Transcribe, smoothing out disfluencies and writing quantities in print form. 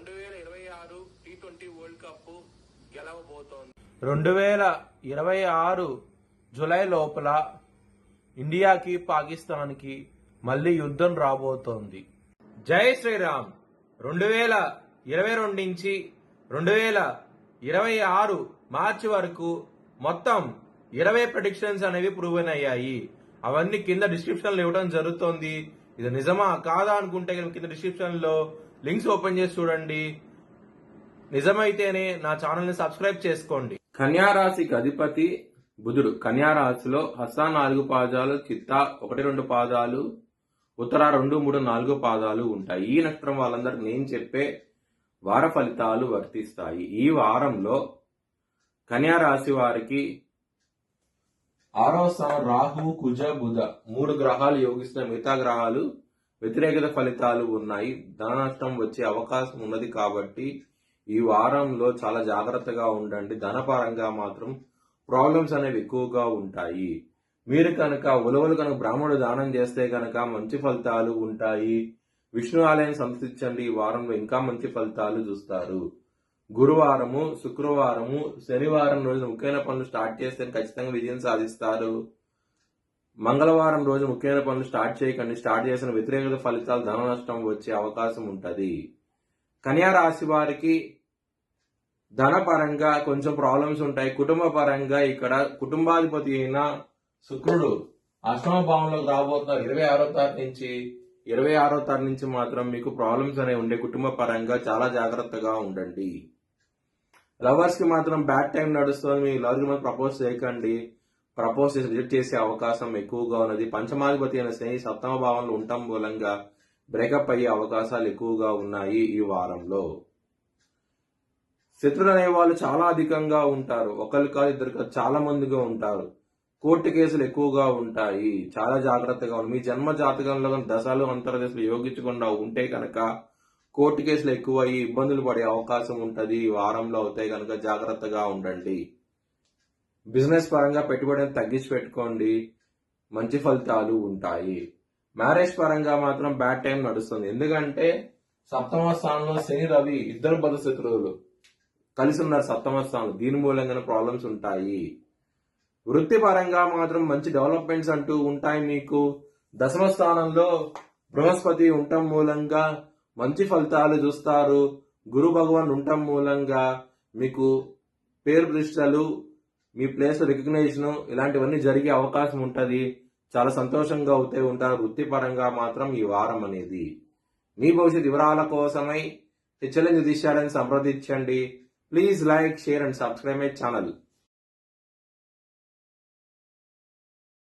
2026 T20 world cup గెలవబోతోంది. 2026 July లోపల ఇండియాకి పాకిస్తాన్కి మళ్ళీ యుద్ధం రాబోతోంది. జై శ్రీరామ్. 2022 నుంచి 2026 మార్చి వరకు మొత్తం 20 ప్రెడిక్షన్స్ అనేవి ప్రూవెన్ అయ్యాయి. అవన్నీ కింద డిస్క్రిప్షన్ లో ఇవ్వడం జరుగుతోంది. ఇది నిజమా కాదా అనుకుంటే కింద డిస్క్రిప్షన్ లో లింక్స్ ఓపెన్ చేసి చూడండి. నిజమైతేనే నా ఛానల్ ని సబ్స్క్రైబ్ చేసుకోండి. కన్యా రాశికి అధిపతి బుధుడు. కన్యా రాశిలో హస్త 4 పాదాలు, చిత్త 1-2 పాదాలు, ఉత్తర 2-3-4 పాదాలు ఉంటాయి. ఈ నక్షత్రం వాళ్ళందరికి నేను చెప్పే వార ఫలితాలు వర్తిస్తాయి. ఈ వారంలో కన్యా రాశి వారికి 6వ స్థానం రాహు, కుజ, బుధ 3 గ్రహాలు యోగిస్తున్న, మిగతా గ్రహాలు వ్యతిరేకత ఫలితాలు ఉన్నాయి. ధన నష్టం వచ్చే అవకాశం ఉన్నది కాబట్టి ఈ వారంలో చాలా జాగ్రత్తగా ఉండండి. ధనపరంగా మాత్రం ప్రాబ్లమ్స్ అనేవి ఎక్కువగా ఉంటాయి. మీరు కనుక ఉలవలు కనుక బ్రాహ్మణుడు దానం చేస్తే కనుక మంచి ఫలితాలు ఉంటాయి. విష్ణు ఆలయాన్ని సందర్శించండి. ఈ వారంలో ఇంకా మంచి ఫలితాలు చూస్తారు. గురువారము, శుక్రవారము, శనివారం రోజు ముఖ్యమైన పనులు స్టార్ట్ చేస్తే ఖచ్చితంగా విజయం సాధిస్తారు. మంగళవారం రోజు ముఖ్యమైన పనులు స్టార్ట్ చేయకండి. స్టార్ట్ చేసిన వ్యతిరేకత ఫలితాలు, ధన నష్టం వచ్చే అవకాశం ఉంటుంది. కన్యా రాశి వారికి ధన పరంగా కొంచెం ప్రాబ్లమ్స్ ఉంటాయి. కుటుంబ పరంగా ఇక్కడ కుటుంబాధిపతి అయిన శుక్రుడు అష్టమ భావంలోకి రాబోతున్నారు 26వ తారీఖు నుంచి. 26వ తారీఖు నుంచి మాత్రం మీకు ప్రాబ్లమ్స్ అనేవి ఉండే. కుటుంబ పరంగా చాలా జాగ్రత్తగా ఉండండి. లవర్స్ కి మాత్రం బ్యాడ్ టైం నడుస్తుంది. మీ లవర్ కి మాత్రం ప్రపోజ్ చేయకండి. ప్రపోజ్ చేసి రిజెక్ట్ చేసే అవకాశం ఎక్కువగా ఉన్నది. పంచమాధిపతి అయిన శని 7వ భావంలో ఉండటం మూలంగా బ్రేకప్ అయ్యే అవకాశాలు ఎక్కువగా ఉన్నాయి. ఈ వారంలో శత్రులు అనే వాళ్ళు చాలా అధికంగా ఉంటారు. ఒకరు కాదు, ఇద్దరు కాదు, చాలా మందిగా ఉంటారు. కోర్టు కేసులు ఎక్కువగా ఉంటాయి. చాలా జాగ్రత్తగా ఉంది. మీ జన్మ జాతకంలో దశలు అంతర్దశలు యోగించకుండా ఉంటే కనుక కోర్టు కేసులు ఎక్కువ అయ్యి ఇబ్బందులు పడే అవకాశం ఉంటుంది. ఈ వారంలో అవుతాయి కనుక జాగ్రత్తగా ఉండండి. బిజినెస్ పరంగా పెట్టుబడిని తగ్గించి పెట్టుకోండి. మంచి ఫలితాలు ఉంటాయి. మ్యారేజ్ పరంగా మాత్రం బ్యాడ్ టైం నడుస్తుంది. ఎందుకంటే 7వ స్థానంలో శని, రవి ఇద్దరు బల శత్రువులు కలిసి ఉన్నారు 7వ స్థానంలో. దీని మూలంగా ప్రాబ్లమ్స్ ఉంటాయి. వృత్తి పరంగా మాత్రం మంచి డెవలప్మెంట్స్ అంటూ ఉంటాయి. మీకు 10వ స్థానంలో బృహస్పతి ఉండటం మూలంగా మంచి ఫలితాలు చూస్తారు. గురు భగవాన్ ఉండటం మూలంగా మీకు పేరు ప్రతిష్టలు, మీ ప్లేస్ రికగ్నైజేషన్ ఇలాంటివన్నీ జరిగే అవకాశం ఉంటుంది. చాలా సంతోషంగా అవుతూ ఉంటారు. వృత్తిపరంగా మాత్రం ఈ వారం అనేది. మీ భవిష్యత్ వివరాల కోసమై హెచ్ఎల్ఎన్ జ్యోతిష్యాలను సంప్రదించండి. Please like, share and subscribe my channel.